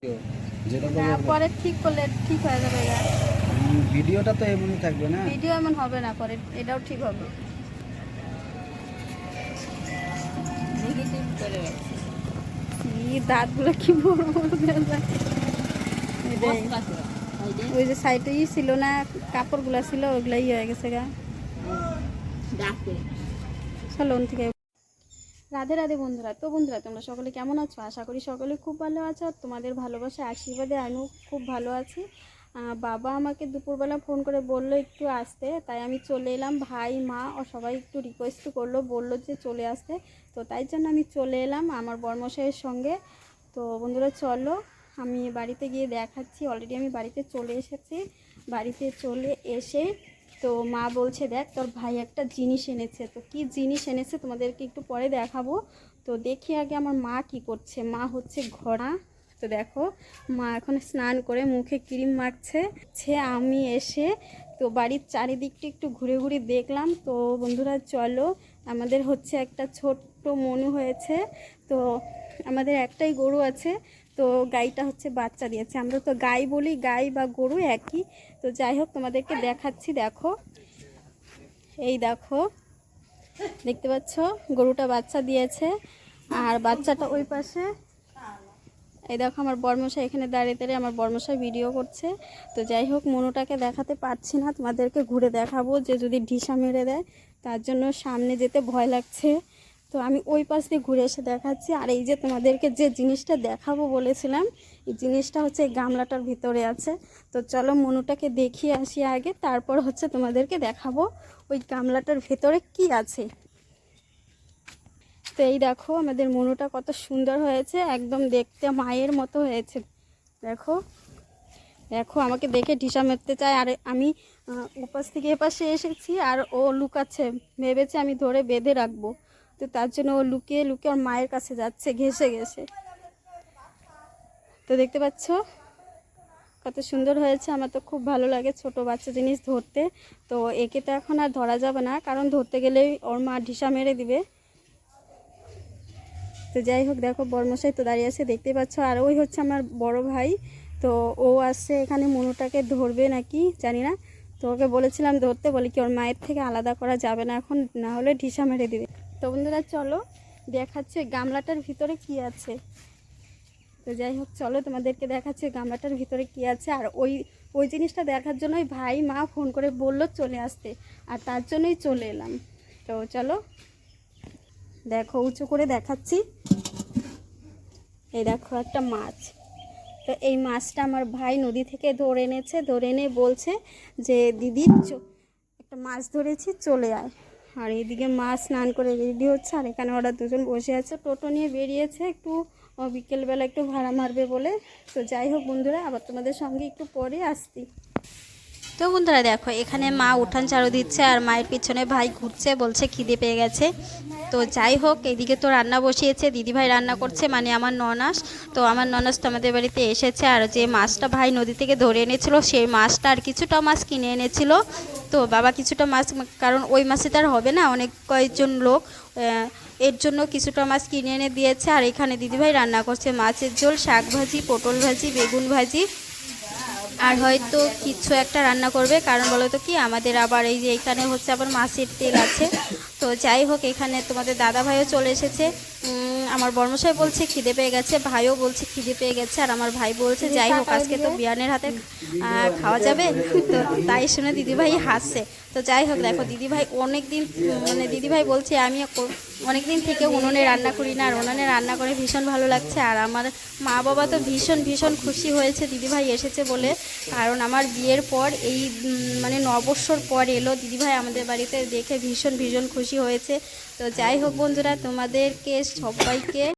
যেটা না, পরে ঠিক করলে ঠিক হয়ে যাবে গা। ভিডিওটা তো এমনই থাকবে না। ভিডিও এমন হবে না, পরে এটাও ঠিক হবে। দাঁতগুলো কি বড় বড় হয়ে যায়। ওই যে সাইডে ছিল না, কাপড়গুলো ছিল ওগুলাই হয়ে গেছে গা। চলো থেকে। রাধে রাধে বন্ধুরা। তো বন্ধুরা, তোমরা সকলে কেমন আছো? আশা করি সকলে খুব ভালো আছো। আর তোমাদের ভালোবাসা আশীর্বাদে আমিও খুব ভালো আছি। বাবা আমাকে দুপুরবেলা ফোন করে বললো একটু আসতে, তাই আমি চলে এলাম। ভাই মা ও সবাই একটু রিকোয়েস্ট করলো, বললো যে চলে আসতে, তো তাই জন্য আমি চলে এলাম আমার বর্মশাইয়ের সঙ্গে। তো বন্ধুরা চলো, আমি বাড়িতে গিয়ে দেখাচ্ছি। অলরেডি আমি বাড়িতে চলে এসেছি। বাড়িতে চলে এসে তো মা বলছে, দেখ তোর ভাই একটা জিনিস এনেছে। তো কি জিনিস এনেছে তোমাদেরকে একটু পরে দেখাবো। তো দেখি আগে আমার মা কি করছে। মা হচ্ছে ঘোড়া। তো দেখো, মা এখন স্নান করে মুখে ক্রিম মাখছে। আমি এসে তো বাড়ির চারিদিকটা একটু ঘুরে ঘুরে দেখলাম। তো বন্ধুরা চলো, আমাদের হচ্ছে একটা ছোট্ট মনু হয়েছে। তো আমাদের একটাই গরু আছে। তো গাইটা হচ্ছে বাচ্চা দিয়েছে। আমরা তো গাই বলি, গাই বা গরু একই। তো যাই হোক, তোমাদেরকে দেখাচ্ছি। দেখো, এই দেখো, দেখতে পাচ্ছ গরুটা বাচ্চা দিয়েছে। আর বাচ্চাটা ওই পাশে। এই দেখো আমার বর্মশাই এখানে দাঁড়িয়ে দাঁড়িয়ে আমার বর্মশাই ভিডিও করছে। তো যাই হোক, মনুটাকে দেখাতে পারছি না, তোমাদেরকে ঘুরে দেখাবো। যে যদি ঢিসা মেরে দেয়, তার জন্য সামনে যেতে ভয় লাগছে। তো আমি ওই পাশ দিয়ে ঘুরে এসে দেখাচ্ছি। আর এই যে তোমাদেরকে যে জিনিসটা দেখাবো বলেছিলাম, এই জিনিসটা হচ্ছে এই গামলাটার ভিতরে আছে। তো চলো মনুটাকে দেখিয়ে আসি আগে, তারপর হচ্ছে তোমাদেরকে দেখাবো ওই গামলাটার ভেতরে কি আছে। তো এই দেখো আমাদের মনুটা কত সুন্দর হয়েছে, একদম দেখতে মায়ের মতো হয়েছে। দেখো দেখো, আমাকে দেখে ঢিসা মারতে চায়। আর আমি ওপাশ থেকে এপাশে এসেছি, আর ও লুকাচ্ছে, ভেবেছে আমি ধরে বেঁধে রাখবো। তো তার জন্য ও লুকিয়ে লুকিয়ে ওর মায়ের কাছে যাচ্ছে ঘেঁষে ঘেঁষে। তো দেখতে পাচ্ছ কত সুন্দর হয়েছে। আমার তো খুব ভালো লাগে ছোট বাচ্চা জিনিস ধরতে। তো একে তো এখন আর ধরা যাবে না, কারণ ধরতে গেলেই ওর মা ঢিসা মেরে দিবে। তো যাই হোক, দেখো বর্মশাই তো দাঁড়িয়ে আছে, দেখতেই পাচ্ছ। আর ওই হচ্ছে আমার বড় ভাই। তো ও আসছে এখানে মনুটাকে ধরবে নাকি জানি না। তো ওকে বলেছিলাম ধরতে, বলি কি ওর মায়ের থেকে আলাদা করা যাবে না এখন, না হলে ঢিসা মেরে দিবে। তো বন্ধুরা চলো, দেখাচ্ছে গামলাটার ভিতরে কি আছে। তো যাই হোক চলো, তোমাদেরকে দেখাচ্ছে গামলাটার ভিতরে কি আছে। আর ওই ওই জিনিসটা দেখার জন্যই ভাই মা ফোন করে বললো চলে আসতে, আর তার জন্যই চলে এলাম। তো চলো দেখো, উঁচু করে দেখাচ্ছি। এই দেখো একটা মাছ। তো এই মাছটা আমার ভাই নদী থেকে ধরে এনেছে। ধরে এনে বলছে যে দিদি একটা মাছ ধরেছি, চলে আয়। আর এইদিকে মাছ স্নান করে রেডি হচ্ছে। আর এখানে ওরা দুজন বসে আছে, টোটো নিয়ে বেরিয়েছে একটু বিকেলবেলা একটু ভাড়া মারবে বলে। তো যাই হোক বন্ধুরা, আবার তোমাদের সঙ্গে একটু পরে আসছি। তো বন্ধুরা দেখো, এখানে মা উঠান ঝাড়ু দিচ্ছে আর মায়ের পিছনে ভাই ঘুরছে, বলছে খিদে পেয়ে গেছে। তো যাই হোক, এদিকে তো রান্না বসিয়েছে, দিদিভাই রান্না করছে, মানে আমার ননাস। তো আমার ননাস তো আমাদের বাড়িতে এসেছে। আর যে মাছটা ভাই নদী থেকে ধরে এনেছিল, সেই মাছটা আর কিছুটা মাছ কিনে এনেছিল। তো বাবা কিছুটা মাছ, কারণ ওই মাছে তার হবে না, অনেক কয়েকজন লোক, এর জন্য কিছুটা মাছ কিনে এনে দিয়েছে। আর এখানে দিদিভাই রান্না করছে মাছের ঝোল, শাক ভাজি, পটল ভাজি, বেগুন ভাজি, আর হয়তো কিছু একটা রান্না করবে। কারণ বলো তো কি, আমাদের আবার এই যে এখানে হচ্ছে আবার মাছের তেল আছে। তো যাই হোক, এখানে তোমাদের দাদা ভাইও চলে এসেছে। আমার বর্মশাই বলছে খিদে পেয়ে গেছে, ভাইও বলছে খিদে পেয়ে গেছে। আর আমার ভাই বলছে যাই হোক, আজকে তো বিয়ানের হাতে খাওয়া যাবে। তো তাই শুনে দিদিভাই হাসছে। তো যাই হোক দেখো, দিদিভাই অনেক দিন, মানে দিদিভাই বলছে আমি অনেক দিন থেকে উনুনে রান্না করি না, আর উনুনে রান্না করে ভীষণ ভালো লাগছে। আর আমার মা বাবা তো ভীষণ ভীষণ খুশি হয়েছে দিদিভাই এসেছে বলে। কারণ আমার বিয়ের পর এই মানে 9 বছর পর এলো দিদিভাই আমাদের বাড়িতে, দেখে ভীষণ ভীষণ খুশি হয়েছে। তো যাই হোক বন্ধুরা, তোমাদেরকে সবাইকে